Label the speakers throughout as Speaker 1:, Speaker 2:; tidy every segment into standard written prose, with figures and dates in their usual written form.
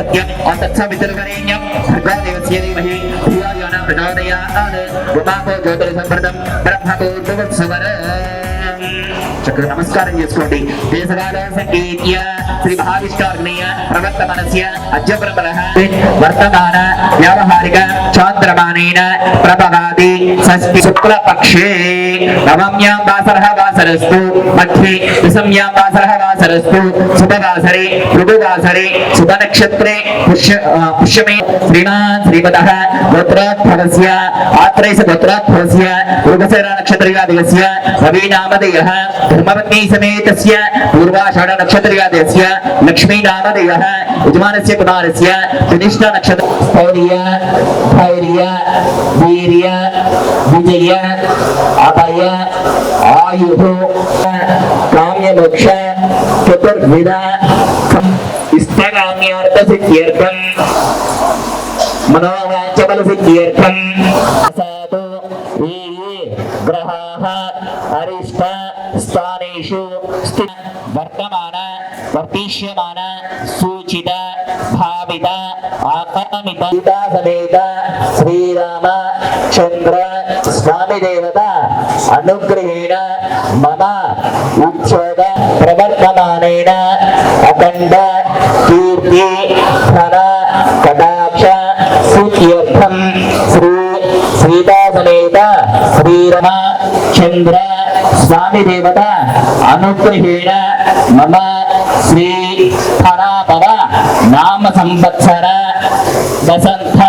Speaker 1: सत्यम और तत्सवितुर्वरेण्यम भगवदेवस्य धीमहि धियो यो न प्रचोदयात् उमाको ज्योतिर्संवृतं ब्रह्मको ध्रुवत्सवर चक्र नमस्कारं చేసుకోండి దేశకాల సంగీత్య శ్రీ భావిష్టాగ్నేయ ప్రవర్తమానస్య అజ్యప్రబలః వర్తమాన వ్యావహారిక చాంద్రమానేన ప్రభవాది షష్ఠి శుక్ల పక్షే నవమ్యాం వాసరః వాసరస్తు మధ్యే దశమ్యాం వాసరః వాసరస్తు శుభవాసరే మృదువాసరే శుభ నక్షత్రే పుష్యమే శ్రీమాన్ శ్రీమతః గోత్రోద్భవస్య ఆత్రేయ గోత్రోద్భవస్య మృగశిర నక్షత్రయాదిగస్య రవినామధేయః धर्मपत्नी समेतस्य पूर्वाषाढ़ नक्षत्रयादस्य लक्ष्मी नामधेयः यजमानस्य कुमारस्य प्रतिष्ठा नक्षत्र स्थैर्य धैर्य वीर्य विजय अभय आयुः काम्य मोक्ष चतुर्विध इष्टकाम्यार्थ सिद्ध्यर्थं मनोवांछफल सिद्ध्यर्थं असतो ग्रहाः अरिष्ट स्थानेषु वर्तमान वर्तिष्यमान सूचित भावित आकामित समेत श्रीराम चंद्र स्वामी देवता अनुग्रहेण मम उच्छोद प्रवर्तमानेन अखंड कीर्ति धन कटाक्ष सिद्ध्यर्थं श्री सीता समेत श्रीराम चंद्र स्वामी देवता अनुग्रहेण मम श्री फलाभव नाम संवत्सर वसंत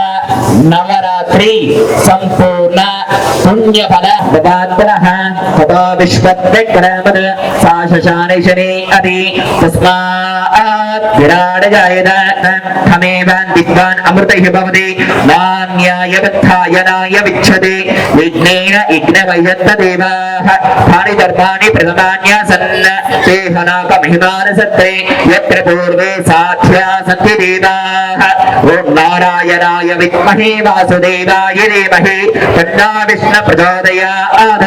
Speaker 1: नवरात्रि संपूर्ण पुण्यफल ददात्रः ततो विश्वद्विक्रमद सा शशाने शनि अति तस्मात् विराट जायत खमेवान् विद्वान् अमृतैः भवति नान्याय वत्थाय नाय विच्छते यज्ञेन यज्ञवैयत्तदेवाः तानि धर्माणि प्रथमान्यासन् ते हनाकमहिमानसत्रे यत्र पूर्वे साध्या सन्ति देवाः ॐ नारायणाय विद्महे वासुदेवाय धीमहि तन्नो विष्णुः प्रचोदयात्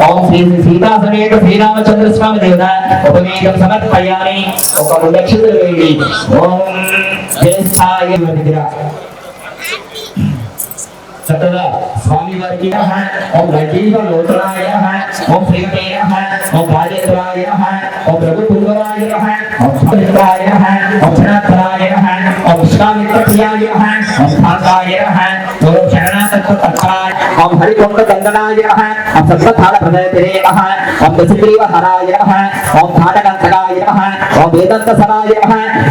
Speaker 1: ॐ श्री सीता समेत श्रीरामचंद्र स्वामी देवता उपवेदं समर्पयामि ఒక 2 లక్షలు వేయండి ఓం జయస్థాయ మందిర చక్కగా స్వామి వారికి ఓం గజీవ లోచనాయ ఓం శ్రీమతే ఓం రాజేంద్రాయ ఓం ప్రభు పుంగవాయ ఓం సుమిత్రాయ ఓం శరణాయ ఓం విశ్వామిత్రప్రియాయ ఓం భాగాయ ఓం శరణాతత్వతత్వాయ ఓం హరికొండ గంగనాయ ఓం సత్వతాళ ప్రదయతే ఓం దశగ్రీవ హరాయ ఓం ధాటకంతకాయ ఓం వేదాంత సరాయ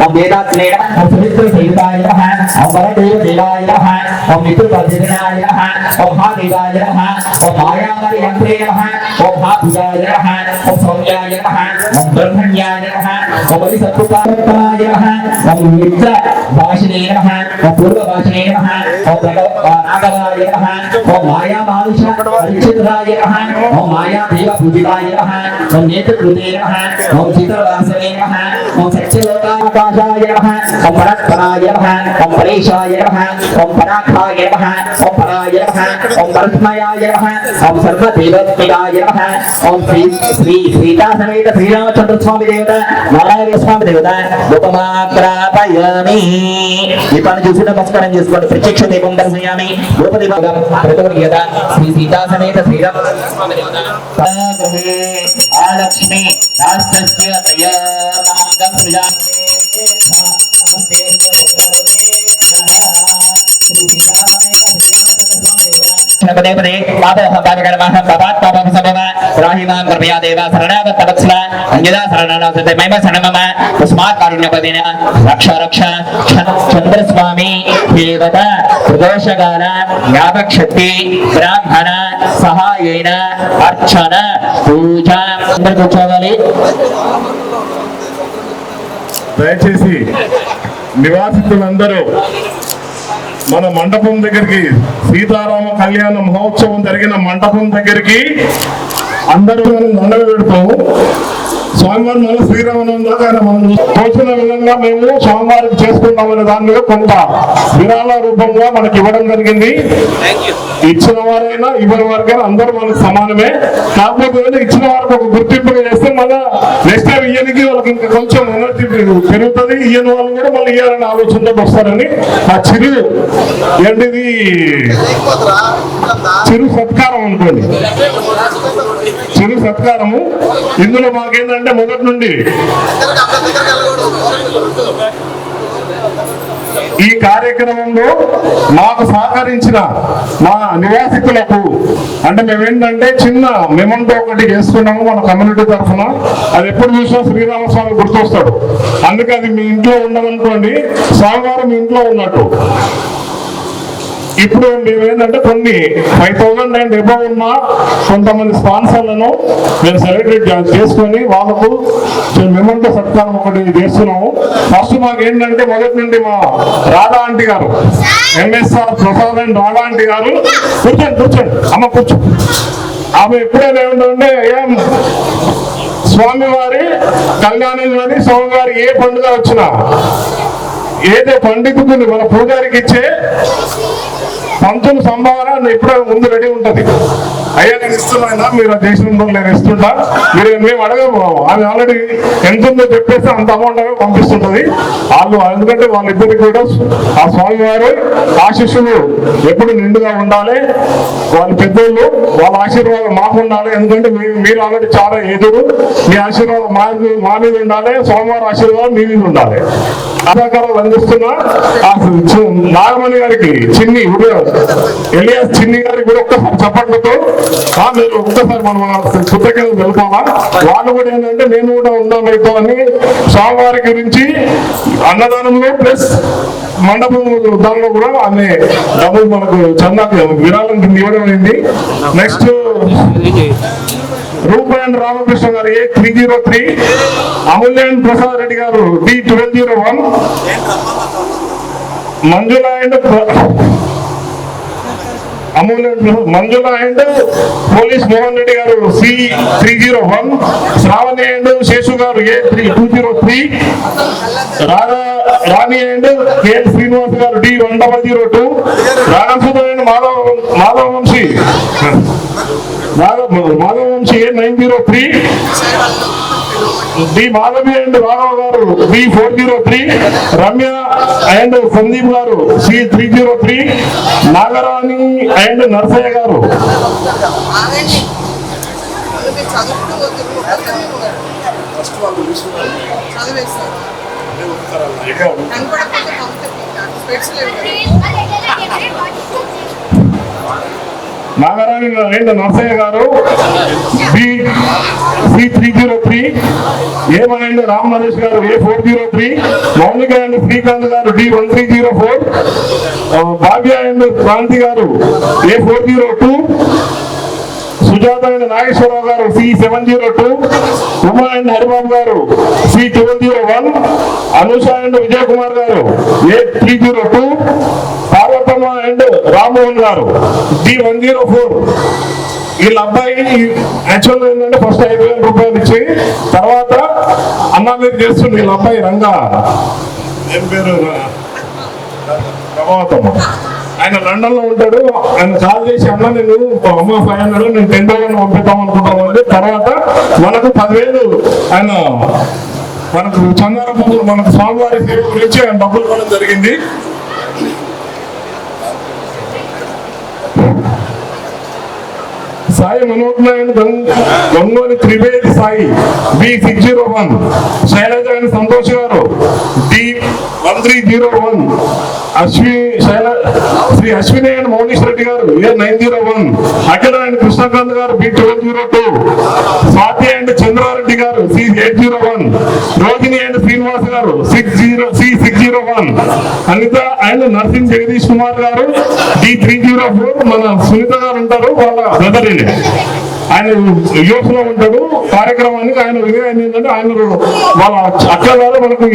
Speaker 1: ఓం వేదాత్మేయ ఓం సుమిత్ర సేవితాయ ఓం వరదేవ దేవాయ ఓం మిత్రపదినాయ ओम महादेवाय नमः ओम मायावारी यंत्रे नमः ओम महाभुजाय नमः ओम सौम्याय नमः ओम ब्रह्मण्याय नमः ओम बलिसत्पुत्राय नमः ओम मित्र भाषिणे नमः ओम पूर्व भाषिणे नमः ओम नागवाय नमः ओम माया मानुष परिचित्राय नमः ओम माया देव पूजिताय नमः ओम नेत्रकृते नमः ओम चित्रवासने नमः ओम सत्यलोकाकाशाय नमः ओम परात्पराय नमः ओम परेशाय नमः ओम पराखाय नमः ओम पराय नमः ओम परस्मयाय नमः ओम सर्वदेवत्मिकाय नमः ओम श्री सीता समेत श्रीरामचंद्र स्वामी देवता नारायण स्वामी देवता ఉపమాగ్రాపయామి ఈ పని చూసి నమస్కారం చేసుకోండి ప్రత్యక్ష దీపం దర్శయామి ద్రౌపది భాగం ప్రతోర్యత శ్రీ సీతా సమేత శ్రీరామచంద్ర స్వామి దేవత ఆలక్ష్మి రాష్ట్రస్య తయామాగం ప్రజానే నమస్తే पदे पदे पादः पादकर्मः पापात् पापं समम राहिमां कृपया देव शरणागतवत्सल अन्यदा शरणागते मम शरणमम तस्मात् कारुण्यपदेन रक्ष रक्ष चन्द्रस्वामी देवता प्रदोषकाल ज्ञापकशक्ति ब्राह्मण सहायेन अर्चन पूजा కూర్చోవాలి
Speaker 2: దయచేసి నివాసితులందరూ మన మండపం దగ్గరికి సీతారామ కళ్యాణ మహోత్సవం జరిగిన మండపం దగ్గరికి అందరూ దండలు పెడతాము. స్వామివారి మన శ్రీరామనవమి దాకా మనం తోచిన విధంగా మేము స్వామివారికి చేసుకుంటామనే దాని మీద కొంత విరాళ రూపంగా మనకి ఇవ్వడం జరిగింది. ఇచ్చిన వారైనా ఇవ్వని వారికైనా అందరూ మనకు సమానమే. కాకపోతే ఇచ్చిన వారికి ఒక గుర్తింపుగా చేస్తే మళ్ళా నెక్స్ట్ టైం ఇయ్యనికి వాళ్ళకి ఇంకా కొంచెం ఎనర్జీ పెరుగుతుంది, ఈయన వాళ్ళు కూడా మళ్ళీ ఇయ్యాలని ఆలోచనతో వస్తారని ఆ చిరు ఏంటిది చిరు సత్కారం అనుకోండి, చిరు సత్కారము. ఇందులో మాకేంటంటే మొదటి నుండి ఈ కార్యక్రమంలో మాకు సహకరించిన మా నివాసితులకు అంటే మేమేంటంటే చిన్న మెమంటో ఒకటి చేస్తున్నాము మన కమ్యూనిటీ తరఫున. అది ఎప్పుడు చూసినా శ్రీరామస్వామి గుర్తొస్తాడు. అందుకే అది మీ ఇంట్లో ఉండదనుకోండి, స్వామివారం మీ ఇంట్లో ఉన్నట్టు. ఇప్పుడు మేమేంటంటే కొన్ని 5,000 అండ్ ఎబవ్ ఉన్న కొంతమంది స్పాన్సర్లను మేము సెలబ్రేట్ చేసుకొని వాళ్ళకు మెమంటో సత్కారం ఒకటి చేస్తున్నాము. ఫస్ట్ మాకు ఏంటంటే మొదటి నుండి మా రాధా ఆంటీ గారు, MSR Prasad and Radha aunty గారు, కూర్చోండి అమ్మ కూర్చో. ఆమె ఎప్పుడైనా ఏమిటంటే స్వామివారి కళ్యాణం కానీ స్వామివారి ఏ పండుగ వచ్చినా ఏదో పండితుని మన పూజారికి ఇచ్చే పంతులు సంభావన ఎప్పుడో ముందు రెడీ ఉంటది. అయ్యా నేను ఇస్తున్నా, మీరు ఆ దేశంలో నేను ఇస్తుంటా, మేము అడగము. ఆమె ఆల్రెడీ ఎంత ఉందో చెప్పేసి అంత అమౌంట్ పంపిస్తుంటది. వాళ్ళు ఎందుకంటే వాళ్ళిద్దరికి కూడా ఆ స్వామివారు ఆశీస్సులు ఎప్పుడు నిండుగా ఉండాలి. వాళ్ళ పెద్దోళ్ళు వాళ్ళ ఆశీర్వాదం మాకు ఉండాలి. ఎందుకంటే మీరు ఆల్రెడీ చాలా ఎదురు, మీ ఆశీర్వాదం మా మీద ఉండాలి, స్వామివారి ఆశీర్వాదం మీ మీద ఉండాలి. సహకారాలు అందిస్తున్నా నాగమణి గారికి, చిన్ని ఎలియాస్ చిన్ని గారికి కూడా ఒక్కసారి చప్పట్లతో మీరు ఒక్కసారి మనం కృతజ్ఞతలు తెలుపాలా. వాళ్ళు కూడా ఏంటంటే నేను కూడా ఉండాలైతే అని స్వామివారి గురించి అన్నదానంలో ప్లస్ మండపం దానిలో కూడా అనే డబ్బులు మనకు చందాకు విరాళం కింద ఇవ్వడం అయింది. నెక్స్ట్ రూపాయన్ రామకృష్ణ గారు A303, అమూల్యాన్ ప్రసాద్ రెడ్డి గారు D1201, Manjula and police Mohan Reddy garu C301, Shravani and Seshu గారు A203, Rani and KL Srinivas garu D1002, Ranasudha and Madhavavamsi A903, D Madhavi and Raghava garu B403, Ramya and Sandeep గారు C303, నాగరాణి అండ్ నర్సయ్య గారు నాగరాణి అండ్ నర్సయ్య గారు C303, ఏమన్ అండ్ రామ్ నరేష్ గారు A403, మౌనిక అండ్ శ్రీకాంత్ గారు D1304, భాగ్య అండ్ క్రాంతి గారు A402, సుజాత అండ్ నాగేశ్వరరావు గారు C702, ఉమా అండ్ హరిబాబు గారు C1201, అనుష అండ్ విజయ్ కుమార్ గారు A302, పార్వతమ్మ అండ్ రామ్మోహన్ గారు D104. వీళ్ళ అబ్బాయి యాక్చువల్గా ఏంటంటే ఫస్ట్ 5,000 రూపాయలు ఇచ్చి తర్వాత అన్నా మీరు చేస్తుంది. వీళ్ళ అబ్బాయి రంగా ఏం పేరు ప్రభావతమ్మ, ఆయన లండన్ లో ఉంటాడు. ఆయన కాల్ చేసి అన్న నేను అమ్మ 500 నేను 10,000 పంపిద్దాం అనుకుంటాను అంటే తర్వాత మనకు 10,000 ఆయన మనకు చందారపు మనకు స్వామివారి సేవ గురించి ఆయన డబ్బులు ఇవ్వడం జరిగింది. సాయి మనోజ్ఞాన్ గంగోని త్రివేది సాయి B601, శైలజ అండ్ సంతోష్ గారు D1301, శ్రీ అశ్విని అండ్ మౌనీష్ రెడ్డి గారు A901, అఖిల అండ్ కృష్ణకాంత్ గారు B1202, స్వాతి అండ్ చంద్రారెడ్డి గారు C801, Rohini and Srinivas garu C601, Anitha and Narsing Jagadish Kumar garu D304. మన సునీత గారు ఉంటారు, వాళ్ళ బ్రదర్ ఆయన యూఎస్ లో ఉంటాడు. కార్యక్రమానికి ఆయన ఏంటంటే ఆయన వాళ్ళ అక్క ద్వారా మనకు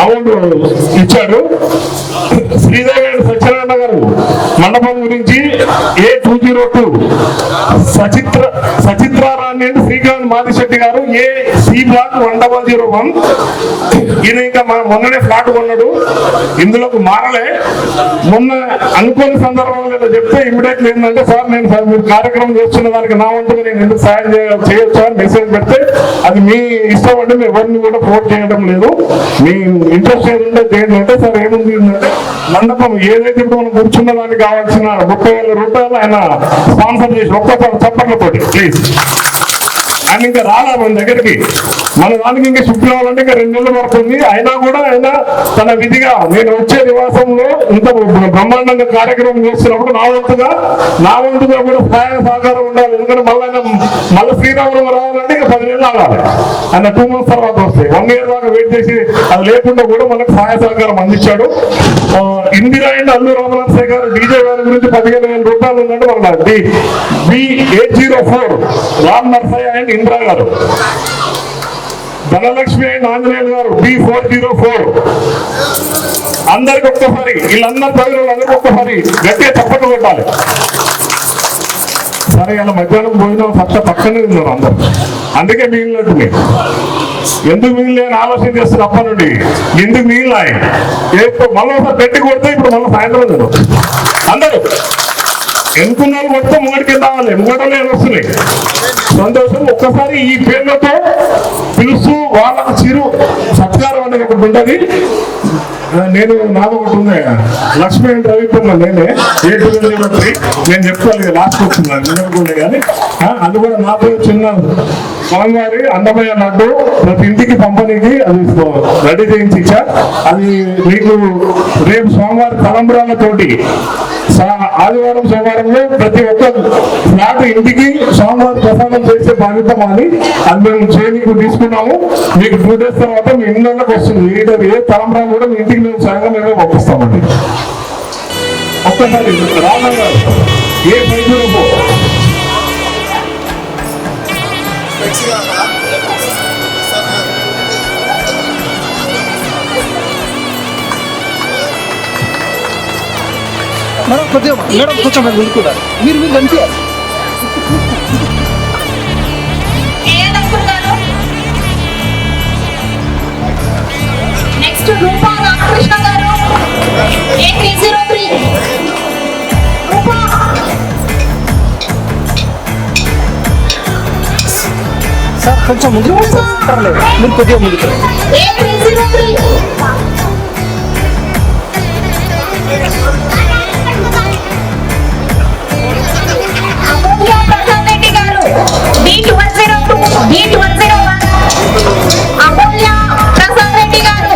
Speaker 2: అమౌంట్ ఇచ్చాడు. శ్రీదేవి అండ్ సత్యనారాయణ గారు మండపం గురించి A202, సచిత్రారాణి అండ్ శ్రీకాంత్ మాదిశెట్టి గారు AC బ్లాక్ 1001. ఈయన ఇంకా మొన్ననే ఫ్లాట్ కొన్నాడు, ఇందులోకి మారలే. మొన్న అనుకోని సందర్భంలో చెప్తే ఇమ్మీడియట్లీ ఏంటంటే సార్ నేను మీరు కార్యక్రమం చేస్తున్న దానికి నా వంతు డైరెక్ట్ గా నేను ఎందుకు సాయం చేయొచ్చు అని మెసేజ్ పెడితే అది మీ ఇష్టం అంటే మేము ఎవరిని కూడా ఫోర్స్ చేయడం లేదు. మీ ఇంట్రెస్ట్ ఏదంటే దేంట్లో అంటే సార్ ఏముంది అంటే మండపం ఏదైతే ఇప్పుడు మనం కూర్చున్న దానికి కావాల్సిన 30,000 రూపాయలు ఆయన స్పాన్సర్ చేసి ఒక్కసారి చప్పట్లతోటి ప్లీజ్. ఆయన ఇంకా రాలా మన దగ్గరికి, మన దానికి ఇంకా షిఫ్ట్ కావాలంటే ఇంకా 2 నెలలు పడుతుంది. అయినా కూడా ఆయన తన విధిగా నేను వచ్చే నివాసంలో ఇంత బ్రహ్మాండంగా కార్యక్రమం చేస్తున్నప్పుడు నా వంతుగా కూడా సహాయ సహకారం ఉండాలి. ఎందుకంటే మళ్ళీ శ్రీరామనవమి రావాలంటే ఇంకా 10 నెలలు ఆగాలి. ఆయన 2 months తర్వాత వస్తాయి. 1 year దాకా వెయిట్ చేసి అది లేకుండా కూడా మనకు సహాయ సహకారం అందించాడు. ఇందిరా అండ్ అల్లు రామనరసింహ గారు డీజే గారి గురించి 15,000 రూపాయలు ఉందంటే మన B804 రామ్ నరసయ్య అండ్ ఇందిరా గారు, ధనలక్ష్మి అండ్ ఆంజనేయులు గారు B404. అందరికి ఒక్కసారి వీళ్ళందరూ ప్రజలందరికీ ఒక్కసారి గట్టిగా చప్పట్లు కొట్టాలి. సరే ఇలా మధ్యాహ్నం భోజనం పక్కనే ఉన్నారు అందరు, అందుకే మిగిలినట్టు ఎందుకు మిగిలిన అని ఆలోచన చేస్తారు అప్ప నుండి. ఎందుకు మిగిలినాయి మళ్ళీ ఒకసారి పెట్టి కొడితే ఇప్పుడు మళ్ళీ సాయంత్రం తిను అందరూ ఎన్నుకున్నారు మొత్తం ముంగడికి రావాలి. ముంగడలే వస్తున్నాయి సంతోషం. ఒక్కసారి ఈ పేర్లతో పిలుస్తూ వాళ్ళకు చిరు సత్కారం అనేది ఒకటి ఉంటుంది. నేను నాకు ఒకటి ఉంది, లక్ష్మీ అండ్ రవికుమార్ నేనే 8 నేను చెప్తాను లాస్ట్ వచ్చింది వినకుండా కానీ అది కూడా నాతో చిన్న స్వామివారి అన్నమయ్య లడ్డు ప్రతి ఇంటికి పంపనీకి అది రెడీ చేయించి ఇచ్చా. అది మీకు రేపు స్వామివారి తలంబ్రాలతోటి ఆదివారం సోమవారంలో ప్రతి ఒక్క ఫ్లాట్ ఇంటికి స్వామివారి ప్రసాదం చేసే బాధ్యత మాది. అది మేము చేయడానికి తీసుకున్నాము. మీకు 2 days తర్వాత మీ ఇళ్ళకి వస్తుంది. ఏ తలంబ్రాలు కూడా మీ ఇంటికి మేము స్వయంగా మేమే పంపిస్తామండి. ఒక్కసారి రామన్ గారు A504
Speaker 3: మేడం కొద్దిగా మేడం కొంచెం మీరు కూడా మీరు కనిపించారు.
Speaker 4: నెక్స్ట్ రూపా రామకృష్ణ గారు A303 రూపా
Speaker 3: సార్ కొంచెం ముందుకు పర్లేదు, మీరు కొద్దిగా ముందుకు
Speaker 4: A303 అమూల్య ప్రసాద్ రెడ్డి గారు B1202 B1201 అమూల్య ప్రసాద్ రెడ్డి గారు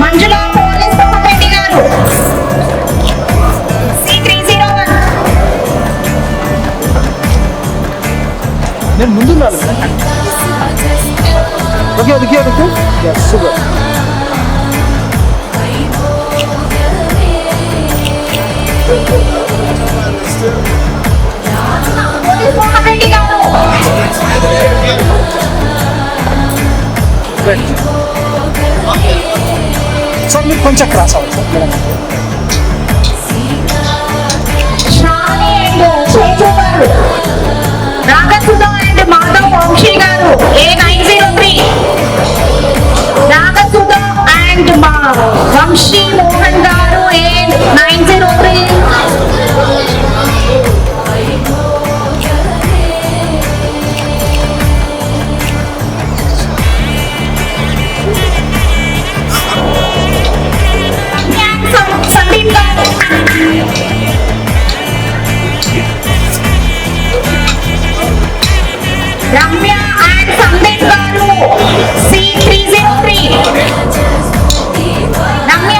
Speaker 4: మంజుల పోలీస్ ప్రసాద్ రెడ్డి గారు C301
Speaker 3: నేను ముందున్నాను. Okay okay okay super.
Speaker 4: Police Prasad Reddy garu
Speaker 3: sir మీరు కొంచెం క్రాస్ అవ్వాలి sir madam.
Speaker 4: Shravani and Cheju garu Nagasudha and Madhav Vamsi గారు A903 నాగసుధా అండ్ వంశీ మోహన్ గారు A903 సందీప్ గారు రమ్య అండ్ సందీప్ గారు C303 రమ్య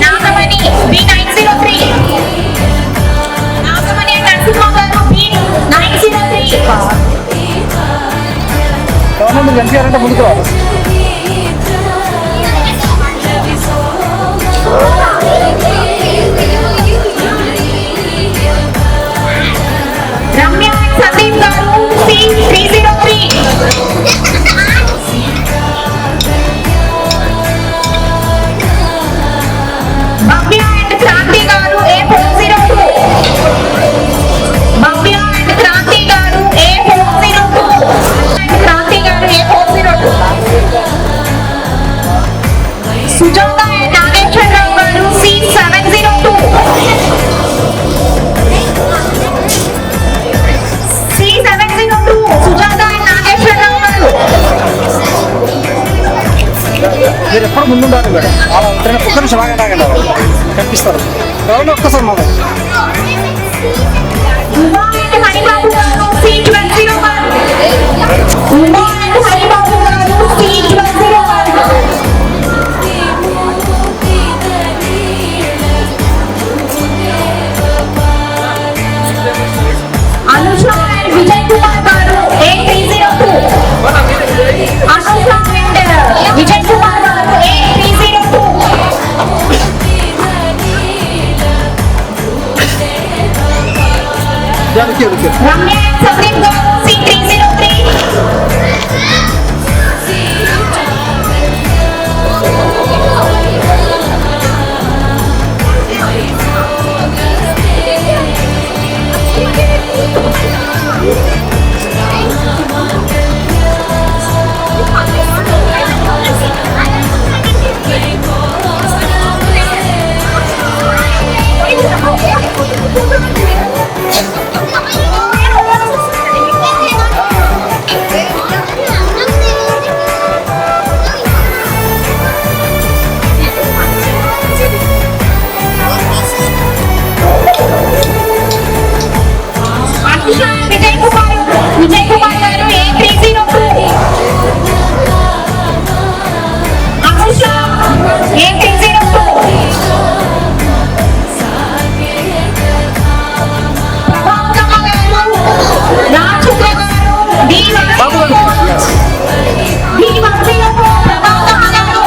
Speaker 4: నాగమణి B903 నాగమణి నరసింహ గారు B903
Speaker 3: ఏమన్నా మీరు కనిపించారంటే ముందుకు రావాలి.
Speaker 4: రమ్య అండ్ సందీప్ గారు C303 భవ్య అండ్ క్రాంతి గారు A401
Speaker 3: ఆగండి కనిపిస్తారు ఎవరైనా ఒక్కసారి మా
Speaker 4: ఉమా అండ్ హరిబాబు గారు C101. ఉమా అండ్ హరిబాబు గారు C101. అనుష అండ్ విజయ్ కుమార్ గారు A302. అనుష అండ్ విజయ్ కుమార్ గారు A302. రమ్య అండ్ సందీప్ గారు C303. అనుష అండ్ విజయ్ కుమార్ గారు A302. అనుష A302. ప్రభావతమ్మ గారు రాజుక్క గారు D104. ప్రభావతమ్మ గారు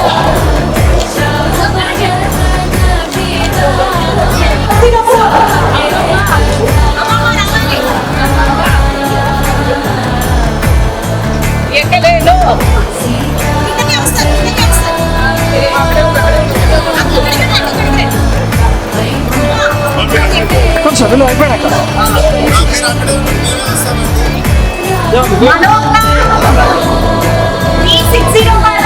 Speaker 3: కొంచెం చదువులు అయిపోయాక
Speaker 4: Manohar B601.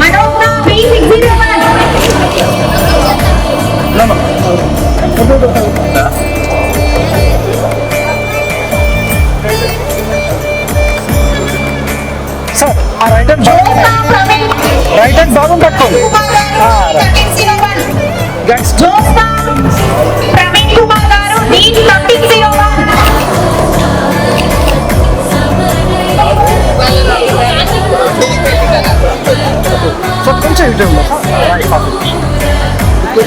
Speaker 4: Manohar B601.
Speaker 3: Sir ఆ right hand
Speaker 4: Jyothsna Praveen
Speaker 3: right hand బాగుంది పట్టుకోండి
Speaker 4: కుమార్ గారు D1301.
Speaker 3: గైడ్స్
Speaker 4: జోస్నా ప్రవీణ్ కుమార్ గారు D1301.
Speaker 3: సార్ కొంచెం ఇటు ఉంది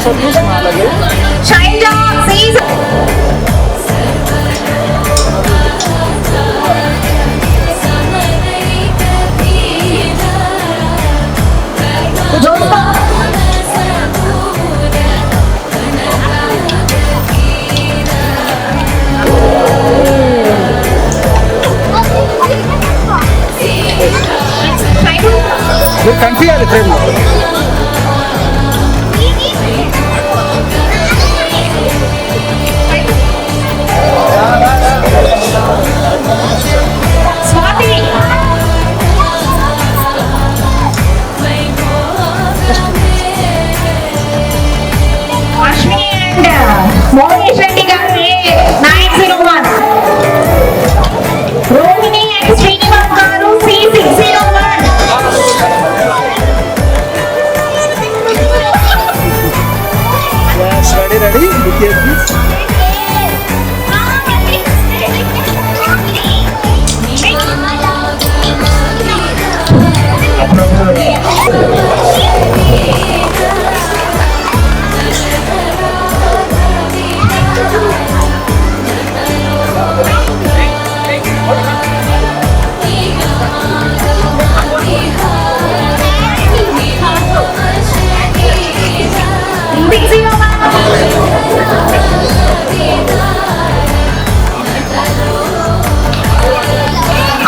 Speaker 3: సార్ చూసి అలాగే
Speaker 4: శైలజ సీజ్ జోస్నా శైలు
Speaker 3: మీరు కనిపించాలి ఫ్రేమ్
Speaker 4: స్వాతి అశ్విని అండ్ మోహేష్ రెడ్డి గారు A901. Rohini and Srinivas garu C601.
Speaker 3: Ready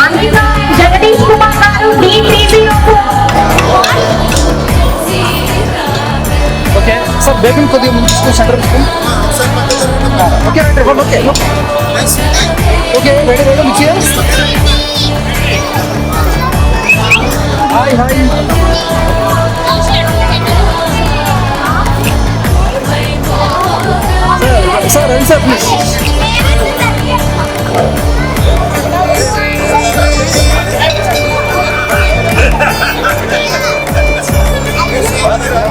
Speaker 4: Anitha Jagadish Kumar garu D304.
Speaker 3: Okay sir baby కొద్దిగా ముందు తీసుకుని సెంటర్ తీసుకుని ఓకే రైట్ ఇవ్వండి okay okay ready ready mix hi hi sir రండి సార్ ప్లీజ్
Speaker 2: Gracias.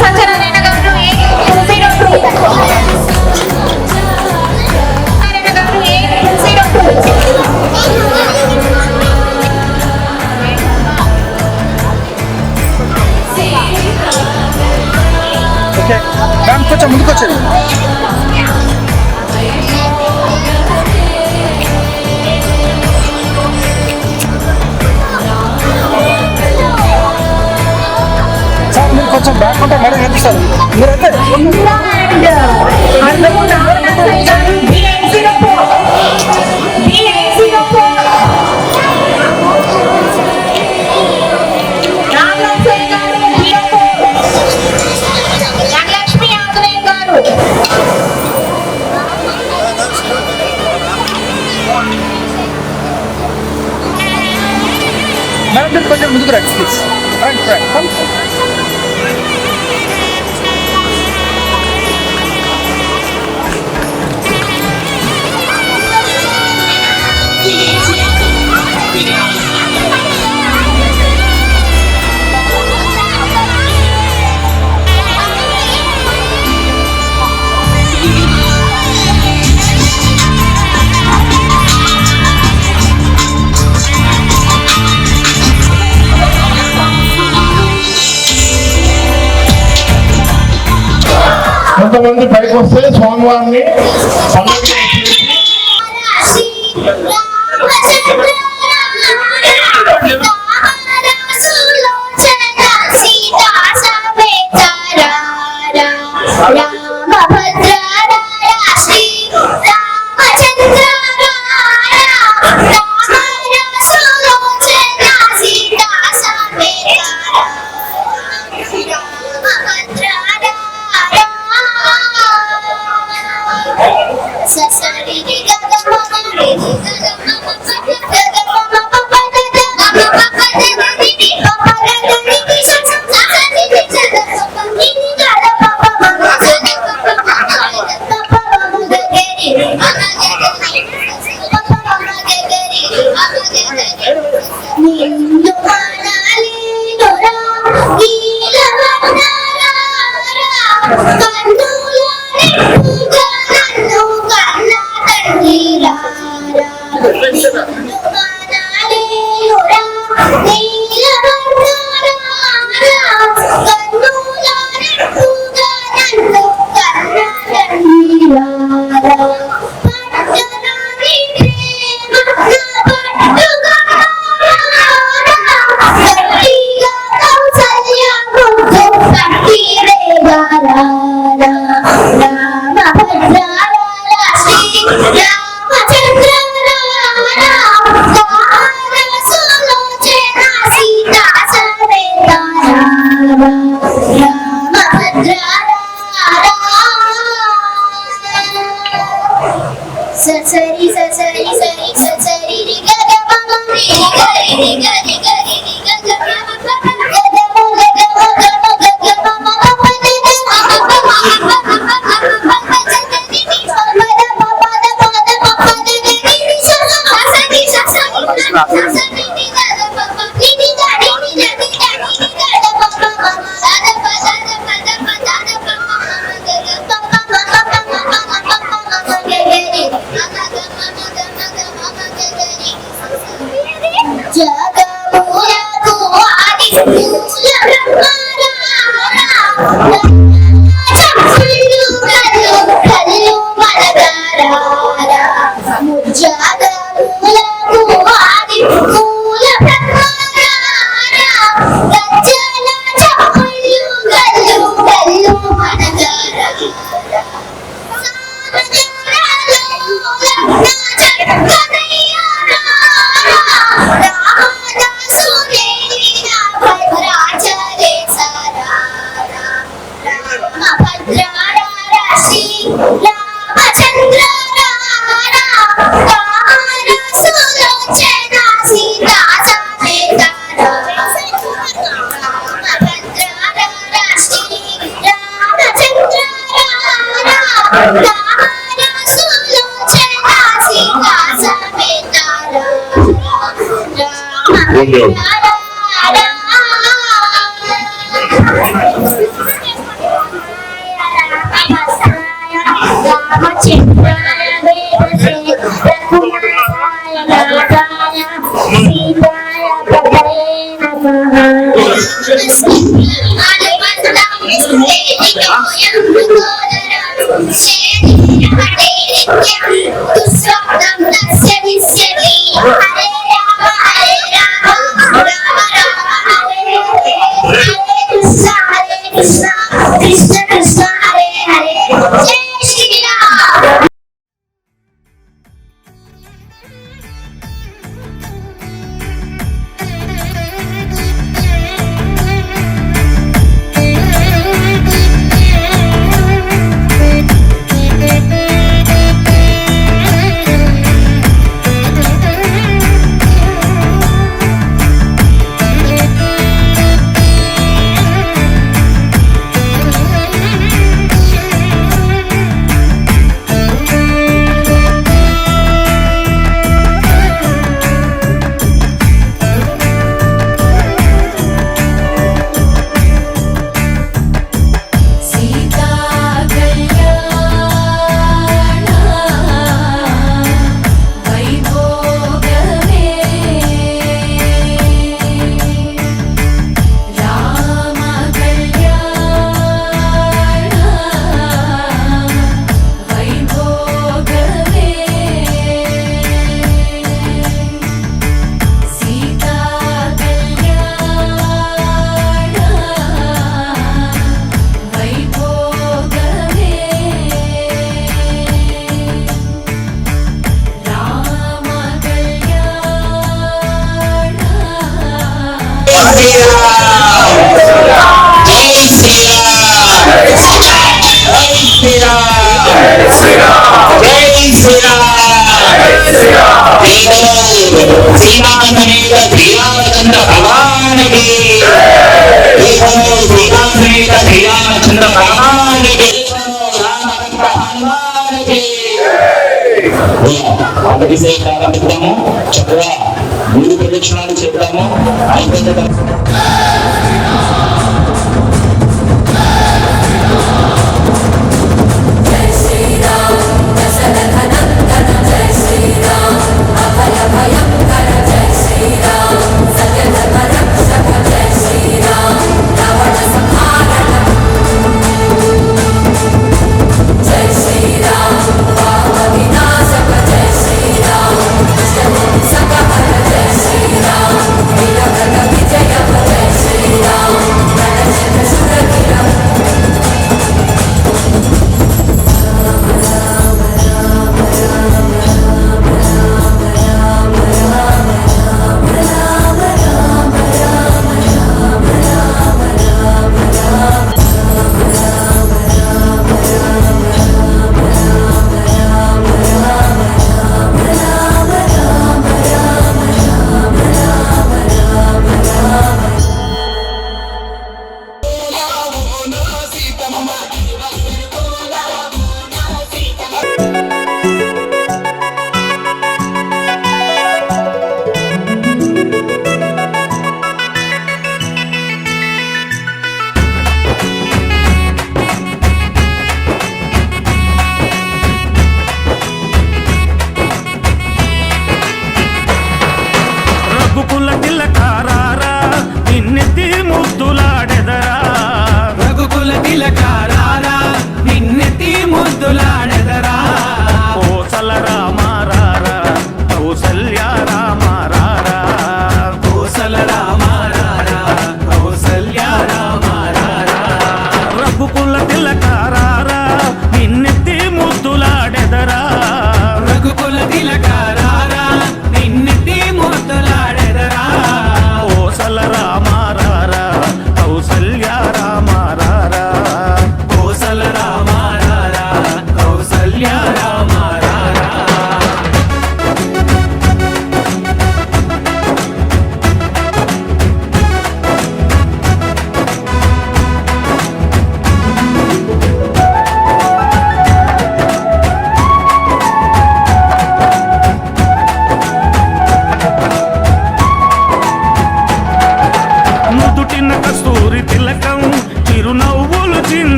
Speaker 4: సత్యనారాయణ గారు A202 నారాయణ గారు A202
Speaker 3: ఓకే మ్యామ్ కొంచెం ముందుకు వచ్చేది. సార్ మీరు కొంచెం బ్యాక్ ఉంటే మేడం కనిపిస్తారు. మీరైతే
Speaker 4: ఇందిరా అండ్ అందరూ నాగరాజయ్య గారు B804 నాగరాజయ్య గారు B04 ధనలక్ష్మి ఆంజనేయ గారు
Speaker 3: మేడం మీరు కొంచెం ముందుకు రండి ప్లీజ్. రండి రండి.
Speaker 2: కొంతమంది పైకి వస్తే స్వామివారిని Thank you.
Speaker 4: కృష్ణ కృష్ణ హరే హరే జై శ్రీరామ్.
Speaker 1: ప్రారంభిద్దాము. చక్కగా గురు ప్రదక్షిణాలు చెప్తాము. అయిపోయిన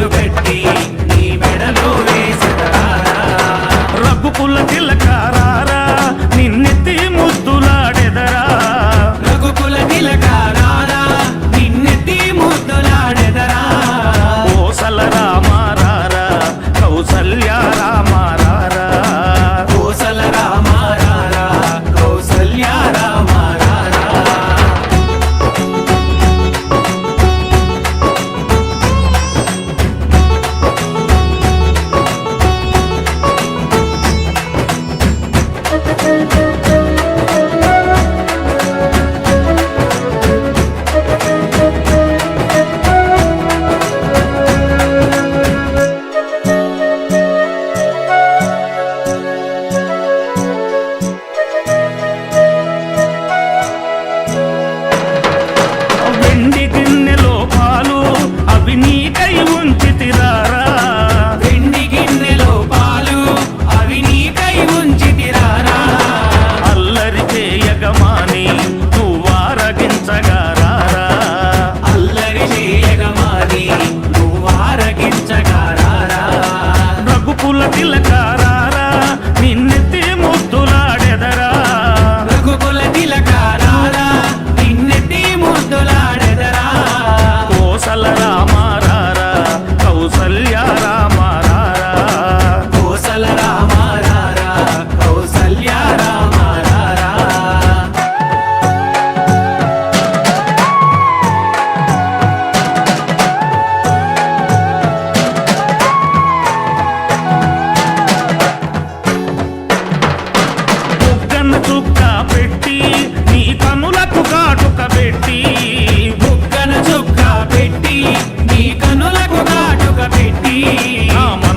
Speaker 5: పెట్టి నీ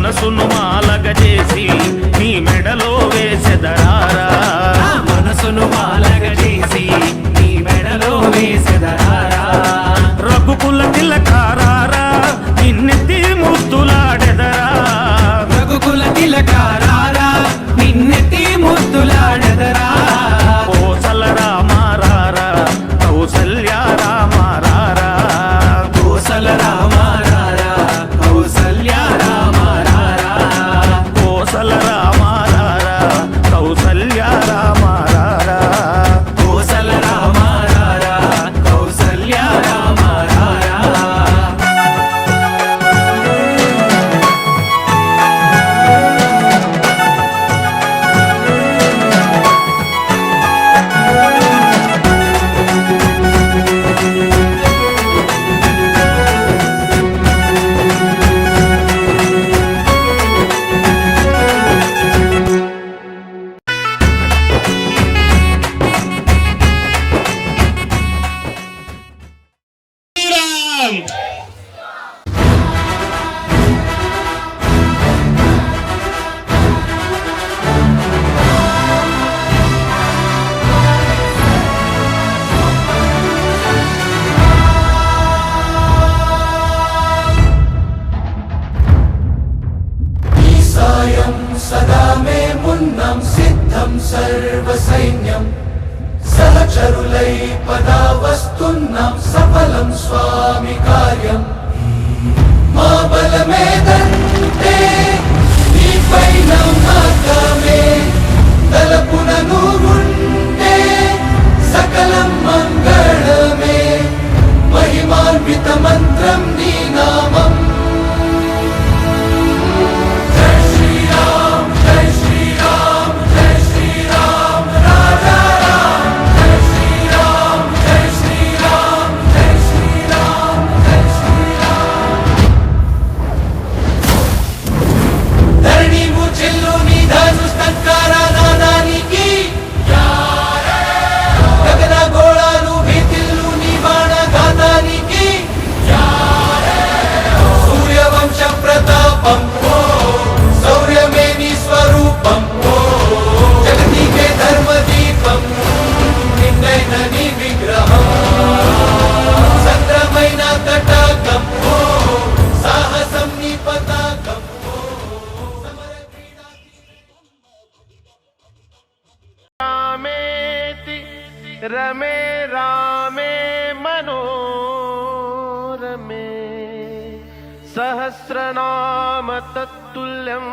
Speaker 5: మనసును మాలగజేసి నీ మెడలో వేసెదరారా మనసును మాలగజేసి నీ మెడలో వేసెదరారా రఘుకుల తిలకారారా నిన్నెత్తి ముద్దులాడెదరా రఘుకుల తిలకారారా నిన్నెత్తి ముద్దులాడెదరా కోసల రామారారా కౌసల్య రామారారా కోసల రామారారా కౌసల్య రామారారా కోసల రామారారా కౌసల్య రామారారా కోసల రామారారా కౌసల్య రామారారా
Speaker 6: सदा मे मुन्नं सिद्धं सर्वसैन्यं सहचरुलै पदावस्तुन्नं सफलं स्वामि कार्यम् मा बलमेदन्ते నీపైనం నాకమే తలపునను ఉంటే సకలం మంగళమే మహిమాన్విత మంత్రం నీ నామం
Speaker 5: रमे रामे मनोरमे सहस्रनाम तत्तुल्यं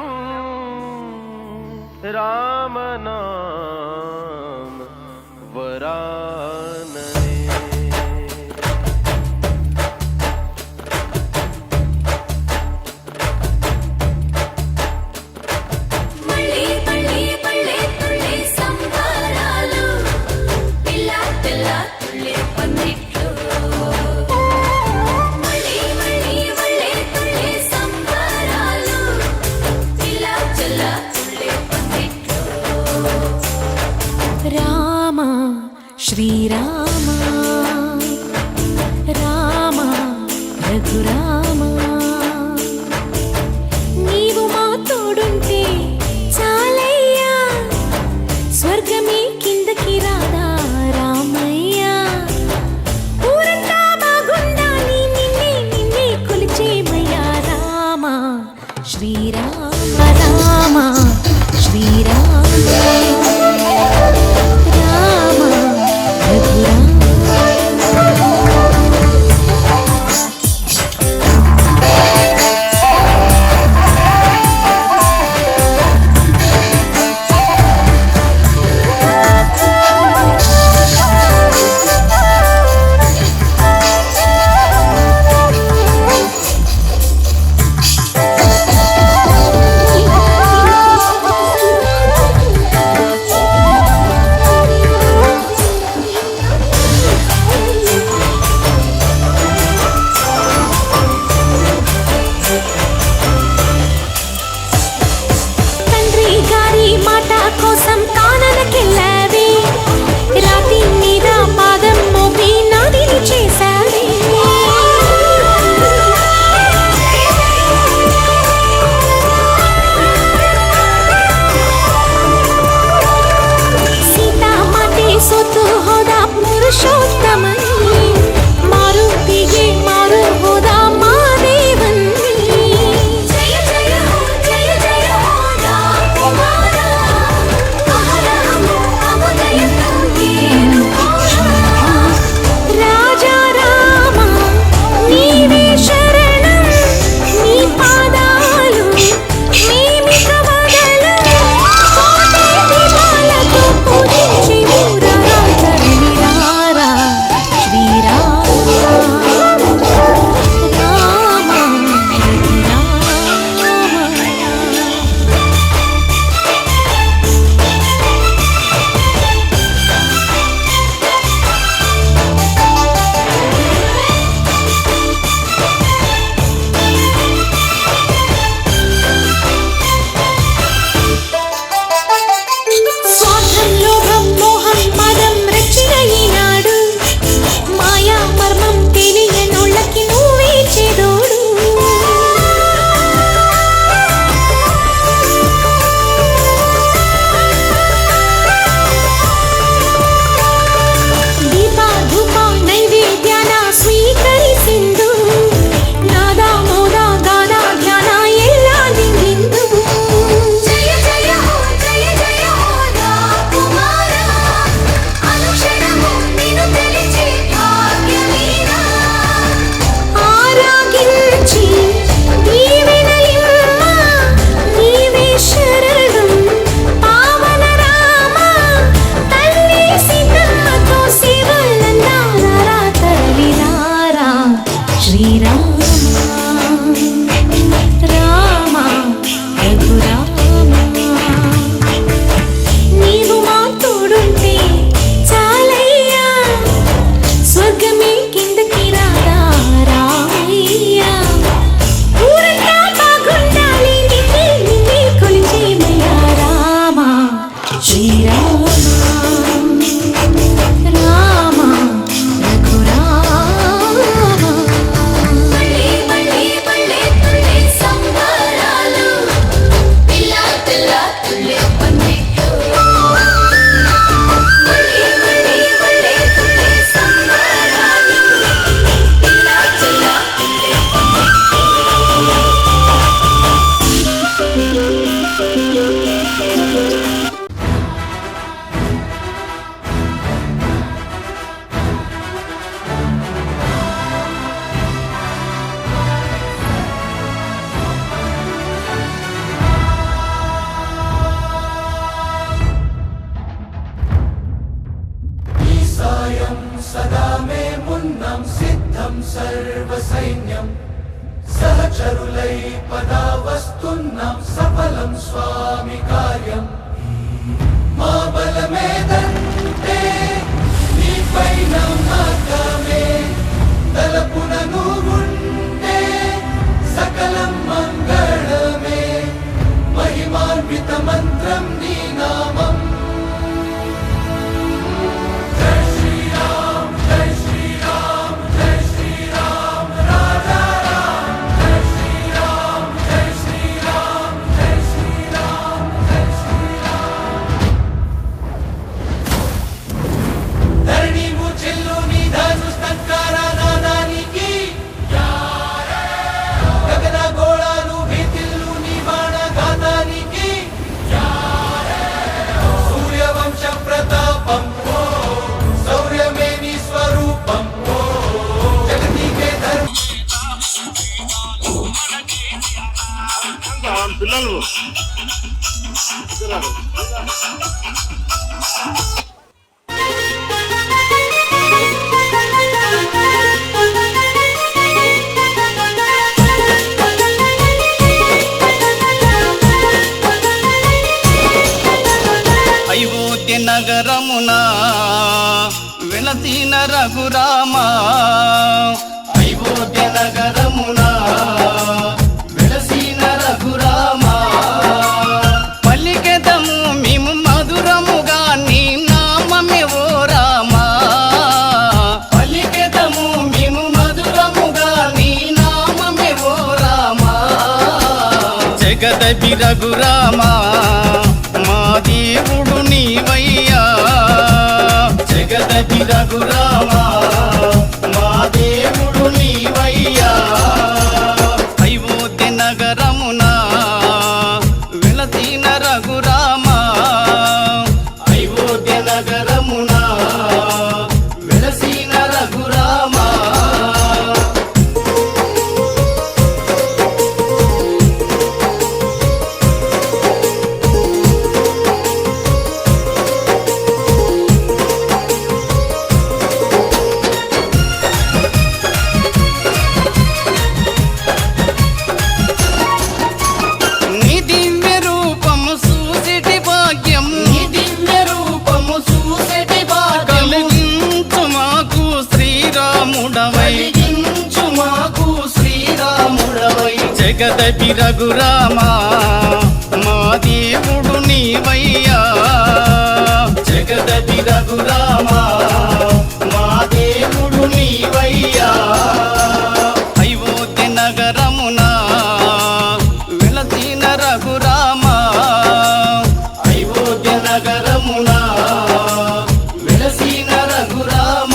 Speaker 5: रामनाम वरानने
Speaker 7: శ్రీరామ రామ రఘురామ నీవు మా తోడుంటే చాలయ్యా స్వర్గమే కిందకి రాదా రామయ్యా ఊరంతా బాగుండాలి నిన్నే నిన్నే కొలిచేమయ్యా రామ శ్రీరామ రామ శ్రీరామ
Speaker 6: वस्तुन्नां सफलं स्वामि कार्यम् మా బలమేదంటే నీపై నమ్మకమే తలపున నువ్వుంటే సకలం మంగళమే మహిమాన్విత మంత్రం నీ నామం జై శ్రీరామ్ జై శ్రీరామ్ జై శ్రీరామ్ రాజా రామ్ జై శ్రీరామ్ జై శ్రీరామ్ జై శ్రీరామ్ జై శ్రీరామ్ ధరణి ముచెల్లు నిధను స్తత్కార నాదానికి గగన గోళాలు భీతిల్లు నిబాణ గాతానికి సూర్యవంశ ప్రతాపం శౌర్యమే నీ స్వరూపం జగతికే ధర్మ
Speaker 2: పిల్లలు
Speaker 8: అయోధ్య నగరమున వెలసిన రఘురామ అయోధ్య నగరమున వెలసిన రఘురామ పలికెదము మేము మధురముగా నీ నామమే ఓ రామ పలికెదము మేము మధురముగా నీ నామమే ఓ రామ జగదపి రఘురామ మా దేవుడు నీవయ్యా జగదపి రఘురామ మా దేవుడు నీవయ్యా అయోధ్య నగరమున వెలసిన రఘురామ అయోధ్య నగరమున వెలసిన రఘురామ నీ దివ్య రూపము చూసేటి భాగ్యం నీ దివ్య రూపము చూసేటి భాగ్యం కలిగించు మాకు శ్రీరాముడవై కలిగించు మాకు శ్రీరాముడవై జగదపి రఘురామ మా దేవుడు నీవయ్యా జగదపి రఘురామ మా దేవుడు నీవయ్యా అయోధ్య నగరమున వెలసిన రఘురామ అయోధ్య నగరమున వెలసిన రఘురామ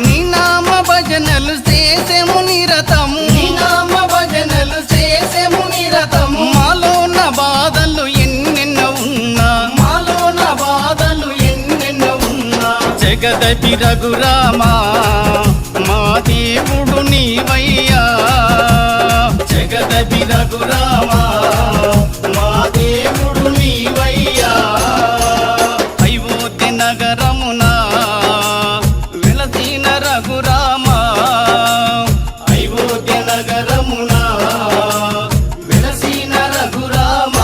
Speaker 8: నీ నామ భజనలు చేసేము నిరతము నీ నామ భజనలు చేసేము నిరతము మాలోన బాధలు ఎన్నెన్నో ఉన్నా మాలోన బాధలు ఎన్నెన్నో ఉన్నా జగదపి రఘురామ మా దేవుడు నీవయ్యా జగదపి రఘురామ మా దేవుడు నీవయ్యా అయోధ్య నగరమున వెలసిన రఘురామ అయోధ్య నగరమున వెలసిన రఘురామ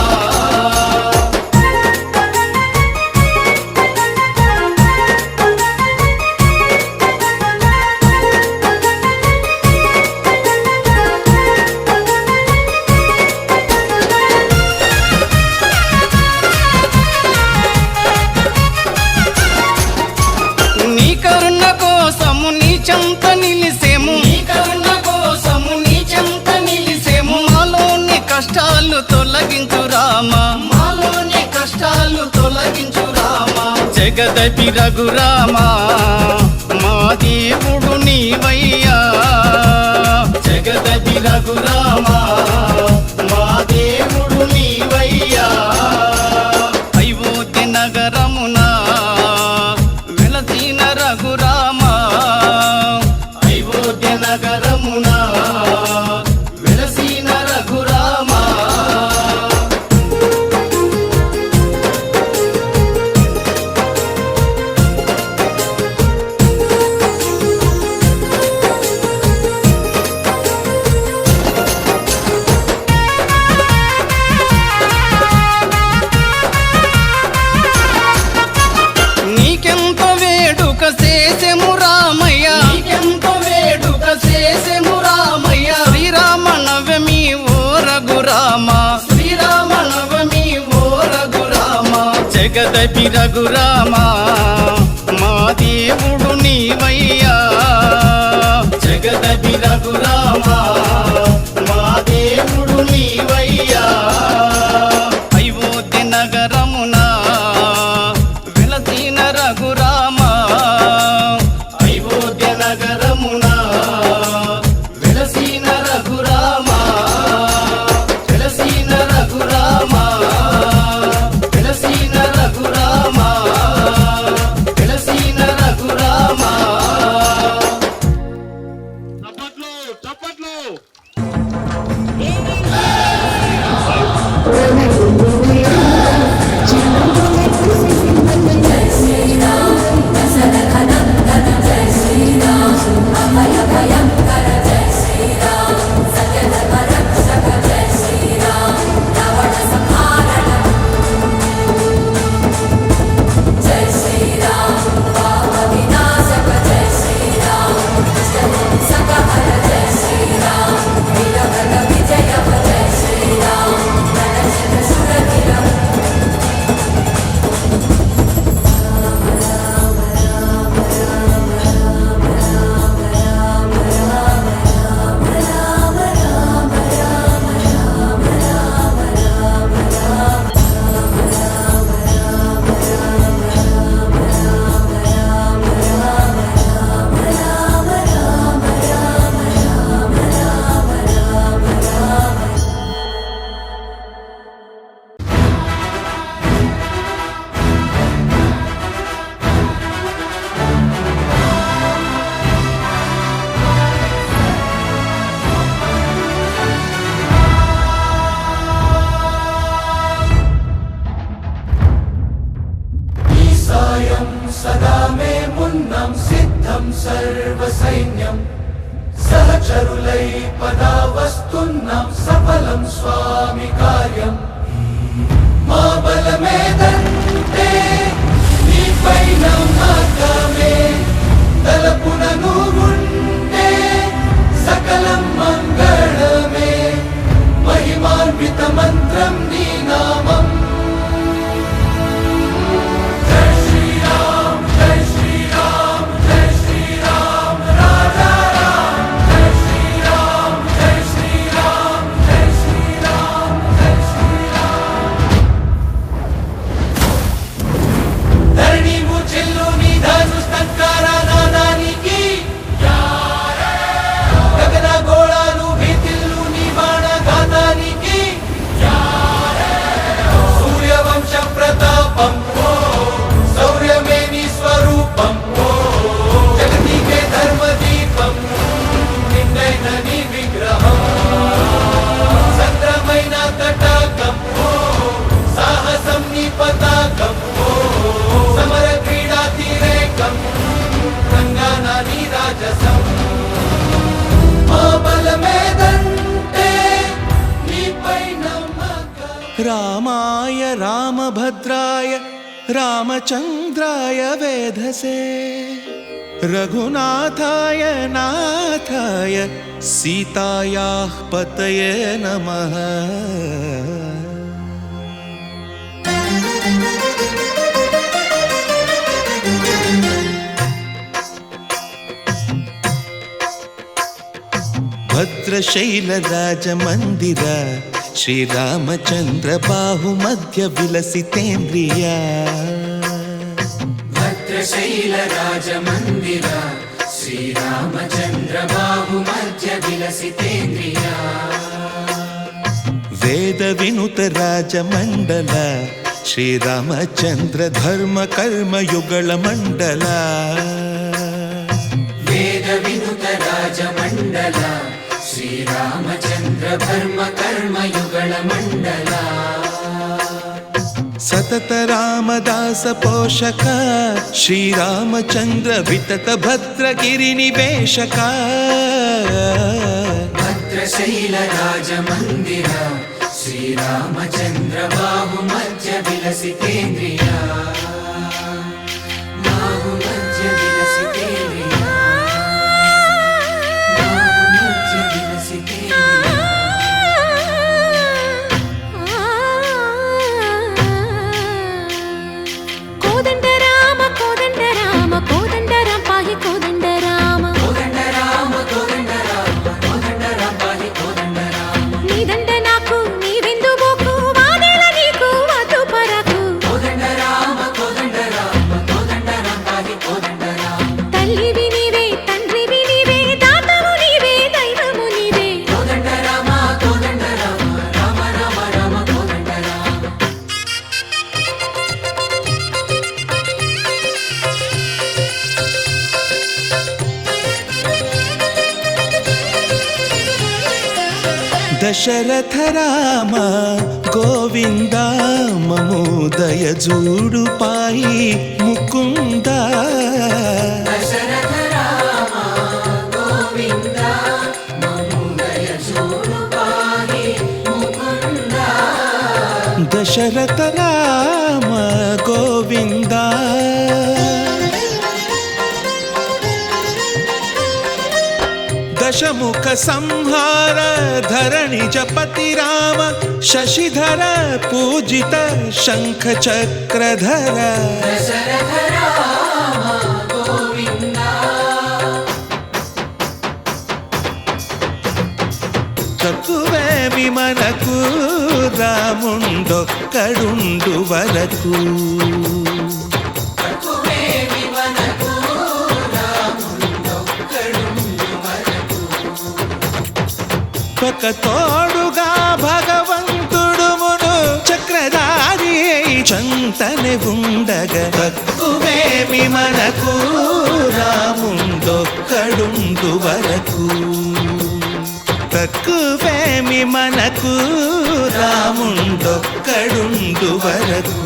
Speaker 8: నీ కరుణ కోసము నీ చెంత నిలిసేము నీ కరుణ కోసము నీ చెంత నిలిసేము మాలోని కష్టాలు తొలగించు రామ మాలోని కష్టాలు తొలగించు రామ జగదపి రఘురామ మా దేవుడు నీవయ్యా జగదపి రఘురామ మా దేవుడు నీవయ్యా అయోధ్య నగరమున వెలసిన రఘురామ అయోధ్య నగరమున వెలసిన రఘురామా నీకెంత వేడుక చేసెము రామయ్య నీకెంత వేడుక చేసెము రామయ్య శ్రీరామ నవమి ఓ రఘురామ శ్రీరామ నవమి ఓ రఘురామ జగదపి రఘురామ మా దేవుడు నీవయ్యా జగదపి రఘురామ మా దేవుడు నీవయ్యా అయోధ్య నగరమున వెలసిన రఘురామ అయోధ్య నగరమున వెలసిన రఘురామ వెలసిన రఘురామ వెలసిన రఘురామ వెలసిన రఘురామ
Speaker 2: చప్పట్లు చప్పట్లు.
Speaker 6: సాయం సదా మే మున్నం సిద్ధం సర్వసైన్యం సహచరులై పదా వస్తున్నాం సఫలం స్వామి కార్యం మా బలమేదంటే నీపై నమ్మకమే తలపున నువ్వుంటే సకలం మంగళమే మహిమాన్విత మంత్రం నీ నామం
Speaker 9: रामाय रामभद्राय रामचन्द्राय वेधसे रघुनाथाय नाथाय सीतायाः पतये नमः। भद्रशैलराजमन्दिर श्रीरामचन्द्र बाहुमध्य विलसितेन्द्रिया।
Speaker 6: भद्रशैलराजमन्दिर श्रीरामचन्द्र बाहुमध्य विलसितेन्द्रिया।
Speaker 9: वेदविनुत राजमण्डल श्रीरामचन्द्र धर्म कर्म युगल मण्डला।
Speaker 6: वेदविनुत राजमण्डल ಮಂಡಲ ಶ್ರೀರಾಮಚಂದ್ರ ಧರ್ಮ ಕರ್ಮಯುಗಳ ಮಂಡಲ
Speaker 9: ಸತತ ರಾಮದಾಸ ಪೋಷಕ ಶ್ರೀರಾಮಚಂದ್ರ ವಿತತ ಭದ್ರಗಿರಿ ನಿವೇಶಕ
Speaker 6: ಭದ್ರಶೈಲ ರಾಜ ಮಂದಿರ ಶ್ರೀರಾಮಚಂದ್ರ ಬಾಹು ಮಧ್ಯ ವಿಲಸಿತೇಂದ್ರಿಯ ಬಾಹು ಮಧ್ಯ ವಿಲಸಿತೇಂದ್ರಿಯ ಬಾಹು ಮಧ್ಯ ವಿಲಸಿತೇಂದ್ರಿಯ
Speaker 7: కోదండ రామ కోదండ రామ కోదండ రామ పాహి కోదండ రామ
Speaker 6: కోదండ రామ కోదండ రామ కోదండ రామ పాహి కోదండ రామ
Speaker 7: నీదండ నాకు నీవెందు బోకు వాదేల నీకు వద్దు పరకు
Speaker 6: కోదండ రామ కోదండ రామ కోదండ రామ పాహి కోదండ రామ
Speaker 7: తల్లివి నీవే తండ్రివి నీవే దాతవు నీవే దైవము నీవే
Speaker 6: కోదండ రామ కోదండ రామ రామ రామ రామ కోదండ రామ
Speaker 9: దశరథ రామ గోవింద మము దయజూడు పాయి ముకుంద
Speaker 6: దశరథ రామ గోవింద మముదయ చూడు పాహి ముకుంద
Speaker 9: దశరథ రామ గోవింద దశముఖ సంహార ధరణి జపతి రామ శశిధర పూజిత శంఖ చక్రధర
Speaker 6: దశరథ రామ గోవింద
Speaker 9: తక్కువేమి మనకు రాముండొక్కడుండు వరకు
Speaker 6: తక్కువేమి మనకు రాముండొక్కడుండు వరకు
Speaker 9: ఒక తోడుగా భగవంతుడుమును చక్రధారి చంతనే ఉండగా తక్కువేమి మనకు రాముండొక్కడుండు వరకు తక్కువేమి మనకు రాముండొక్కడుండు వరకు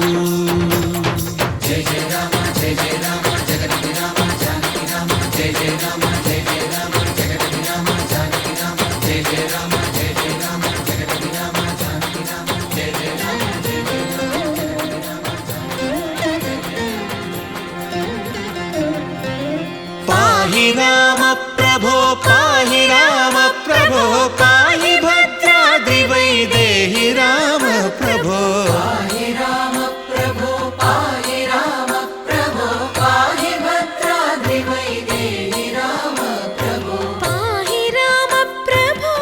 Speaker 6: జయ జయ రామ జయ జయ రామ జగతి రామ జానకి రామ జయ జయ రామ జయ జయ రామ జగతి రామ జానకి రామ జయ జయ రామ జయ జయ రామ జగతి రామ జానకి రామ జయ జయ రామ జయ జయ రామ జగతి రామ
Speaker 9: పాహి రామ ప్రభో పాహి రామ ప్రభో పాహి భద్రాద్రి వైదేహి రామ ప్రభో
Speaker 6: పాహి రామ ప్రభో పాహి రామ ప్రభో పాహి భద్రాద్రి వైదేహి రామ ప్రభో
Speaker 7: పాహి రామ ప్రభో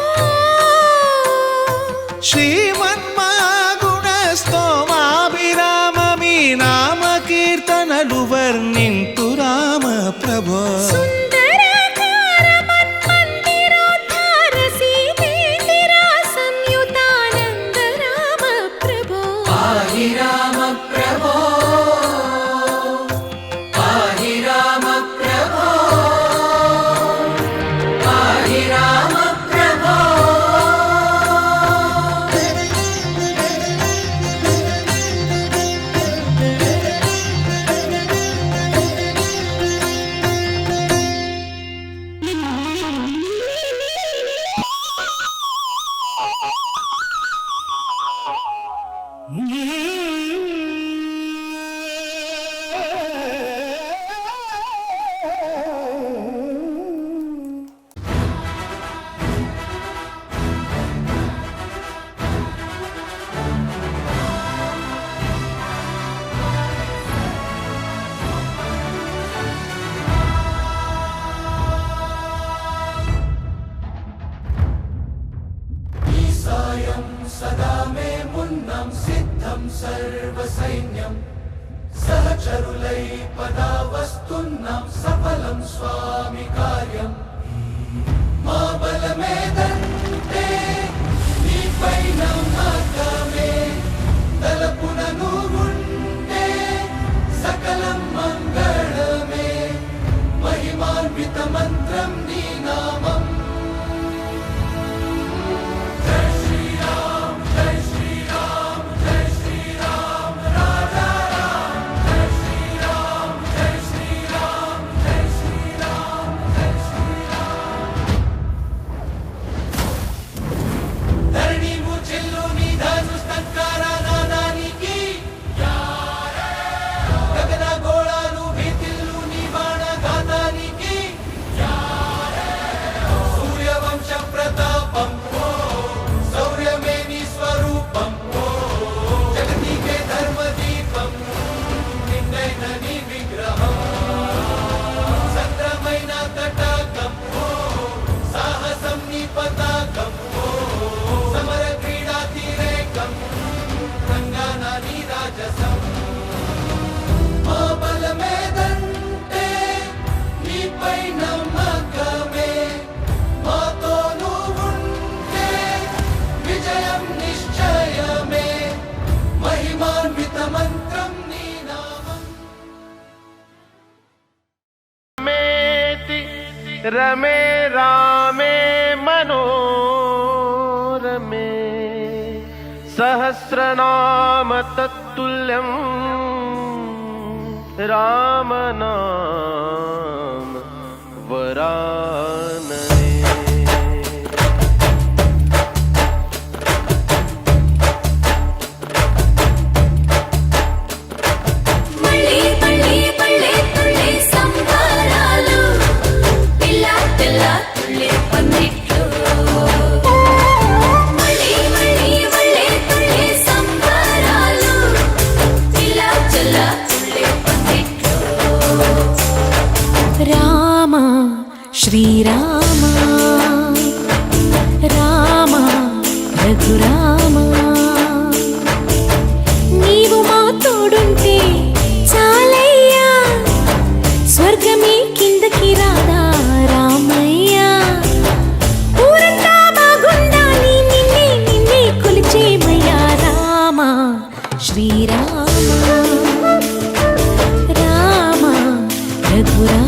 Speaker 9: శ్రీమన్మాగుణ స్తోమాభిరామ మీ నామ కీర్తనలు వర్ణింతు రామ ప్రభో
Speaker 7: సుందరాకార మన్మందిరోద్ధార సీతేందిర సంయుతానంద రామ ప్రభో
Speaker 6: పాహి రామ ప్రభో పాహి రామ ప్రభో పాహి రామ ప్రభో ఈసాయం సదా మే మున్నం సిద్ధం సర్వసైన్యం సహచరులై పదా వస్తున్నాం సఫలం స్వామి కార్యం మా బలమేదంటే నీపై నమ్మకమే తలపున నువ్వుంటే సకలం మంగళమే మహిమాన్విత మంత్రం నీ నామం
Speaker 8: పతాకం సమర క్రీడా తీరేకం రంగానా నీ రాజసం మా బలమేదంటే నీపై నమ్మకమే మాతో నువ్వుంటే విజయం నిశ్చయమే మహిమాన్విత మంత్రం నీ నామం
Speaker 5: रमे रामे मनोरमे सहस्रनाम तत्तुल्यं रामनाम वरानने
Speaker 7: మళ్ళీ మళ్ళీ మళ్ళీ తుళ్ళే సంబరాలు పిల్ల పిల్ల తుళ్ళే పందిట్లు మళ్ళీ మళ్ళీ మళ్ళీ తుళ్ళే సంబరాలు పిల్ల పిల్ల తుళ్ళే పందిట్లు రామ శ్రీరామ రామ రఘురామ నీవు మా తోడుంటే చాలయ్యా స్వర్గమే కిందకి రాదా రామయ్యా ఊరంతా బాగుండాలి నిన్నే నిన్నే కొలిచేమయ్యా రామ శ్రీరామ రామ రఘురామ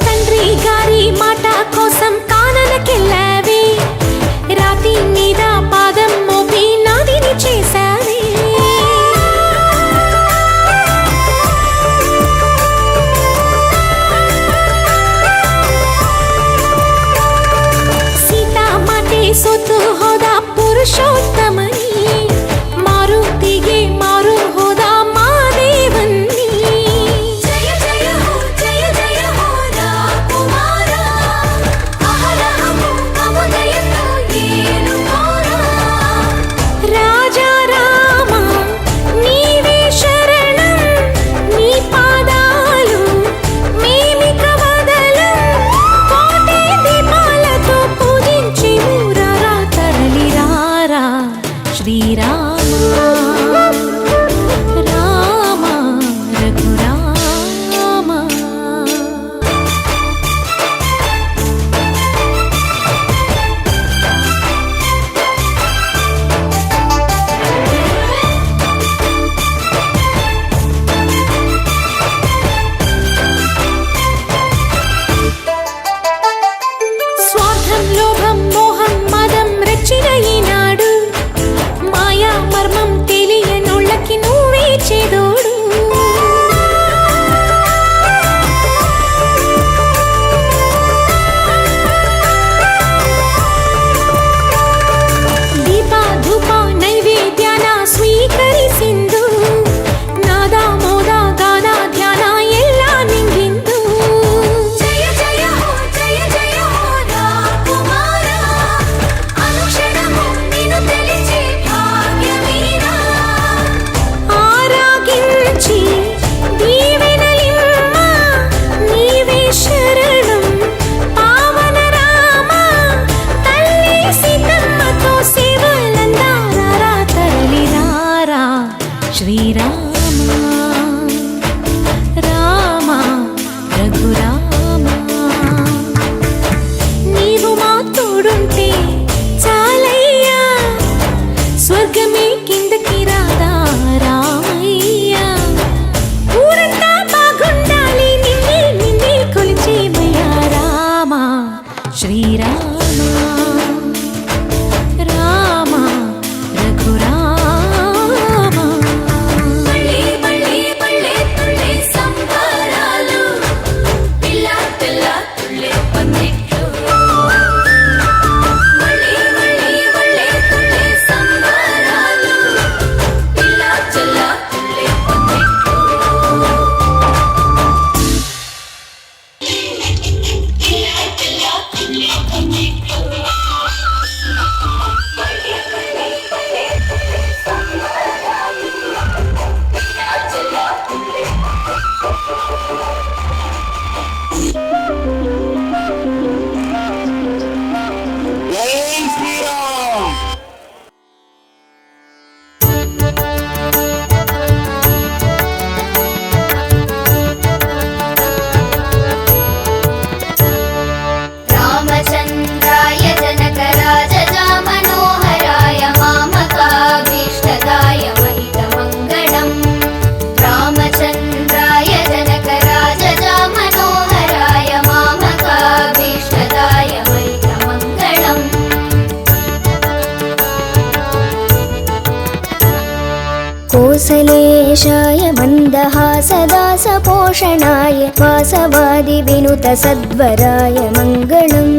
Speaker 7: తండ్రి గారి మాట కోసం కాననకెళ్ళావే రాతి మీద పాదం మోపి నాదిని చేశావే సీతా మాటే సొత్తు హోదా పురుషోత్తమని మారుతిಗೆ మారు హోదా మా దేవన్ని జయ జయ హో జయ జయ హో రాకుమార అహరహము అముదయతో ఏను కోరా రాజా రామ నీవే శరణం నీ పాదాలు మేమిక వదలం కోటి దీపాలతో పూజించి ఊరారా తరలి రారా శ్రీరామ రామ రఘురామ స్వార్థం లోభం మోహం మదం రెచ్చిన ఈనాడు మాయా మర్మం తెలియనోళ్ళకి నువ్వే చేదోడు దీప ధూప నైవేద్యాన ಸ್ವೀಕರಿಸಿಂದು ನಾದ ಮೋದ ಗಾನ ಧ್ಯಾನ ಎಲ್ಲ ನಿಂಗಿಂದು ಜಯ ಜಯ ಹೋ ಜಯ ಜಯ ಹೋ ರಾಕುಮಾರ ಅನುಕ್ಷಣము నిన్ను తెలిచే భాగ్యమీరా ఆరాగించి దీవెనలిమ్మ నీవే శరణం పావన రామ తల్లి సీతమ్మతో సేవలందారా తరలి రారా శ్రీరామ రామ రఘురామ నీవు మా తోడుంటే చాలయ్యా స్వర్గమే కిందకి రాదా రామయ్యా ఊరంతా బాగుండాలి నిన్నే నిన్నే కొలిచేమయ్యా రామ శ్రీరామ రామ రఘురామ మళ్ళీ మళ్ళీ कोसलेशाय मन्दहासदासपोषणाय वासवादि विनुत सद्वराय मङ्गलम्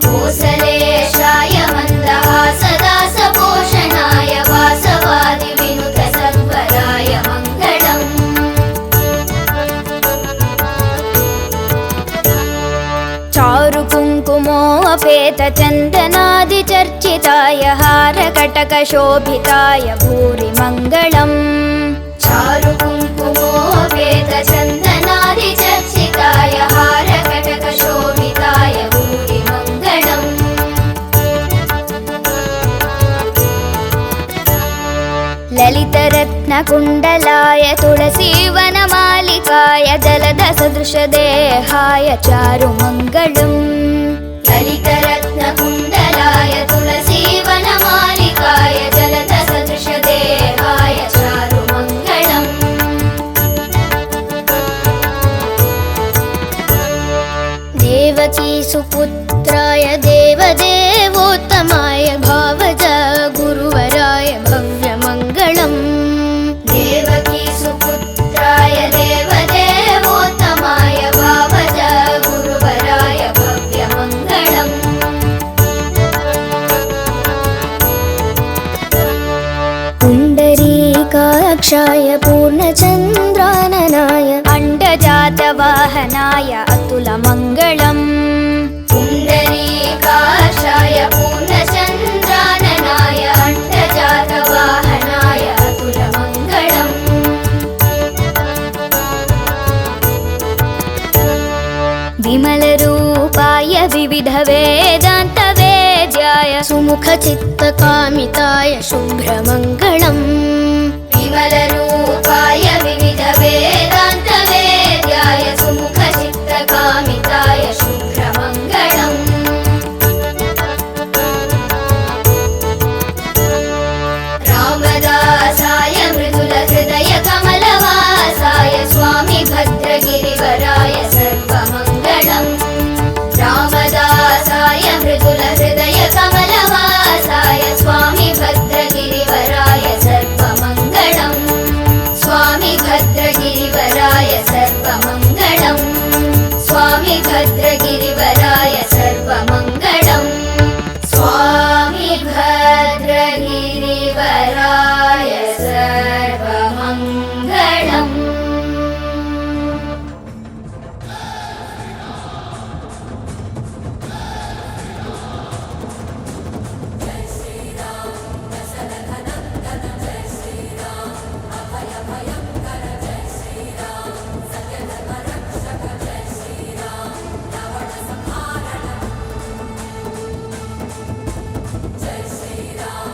Speaker 7: कोसलेशाय मन्दहासदासपोषणाय वासवादि विनुत सद्वराय मङ्गलम् चारु कुङ्कुमोऽपेत चन्दनादिचर्चिताय हारकटकशोभिताय भूरि मङ्गलम् चारु कुङ्कुमोऽपेत चन्दनादिचर्चिताय हारकटकशोभिताय भूरि मङ्गलम् ललितरत्नकुण्डलाय तुलसीवनमालिकाय जलदसदृशदेहाय चारुमङ्गलम् ललितरत्नकुण्डलाय तुलसीवनमालिकाय जलदसदृशदेहाय चारुमङ्गलम् देवकीसुपुत्राय देवदेवोत्तमाय भावज गुरुवराय भव्यमङ्गलम् देवकीसुपुत्राय देवदेवोत्तमाय भावज गुरुवराय भव्यमङ्गलम् पुण्डरीकाक्षाय पूर्णचन्द्राननाय अण्डजातवाहनाय अतुलमङ्गलम् पुण्डरीकाक्षाय पूर्णचन्द्राननाय अण्डजातवाहनाय अतुलमङ्गलम् विमलरूपाय विविधवेदान्तवेद्याय सुमुखचित्तकामिताय शुभ्रमङ्गलम् विमलरूपाय विविधवेदान्तवेद्याय सुमुखचित्तकामिताय शुभ्रमङ्गलम् रामदासाय मृदुलहृदय कमलवासाय स्वामी भद्रगिरिवराय सर्वमङ्गलम् रामदासाय मृदुलहृदय कमलवासाय स्वामी भद्रगिरिवराय सर्वमङ्गलम् स्वामी भद्रगिरिवराय सर्वमङ्गलम् स्वामी भद्रगिरिवराय सर्वमङ्गलम् स्वामी भद्रगिरिवराय सर्वमङ्गलम्
Speaker 6: Jai Shri Ram,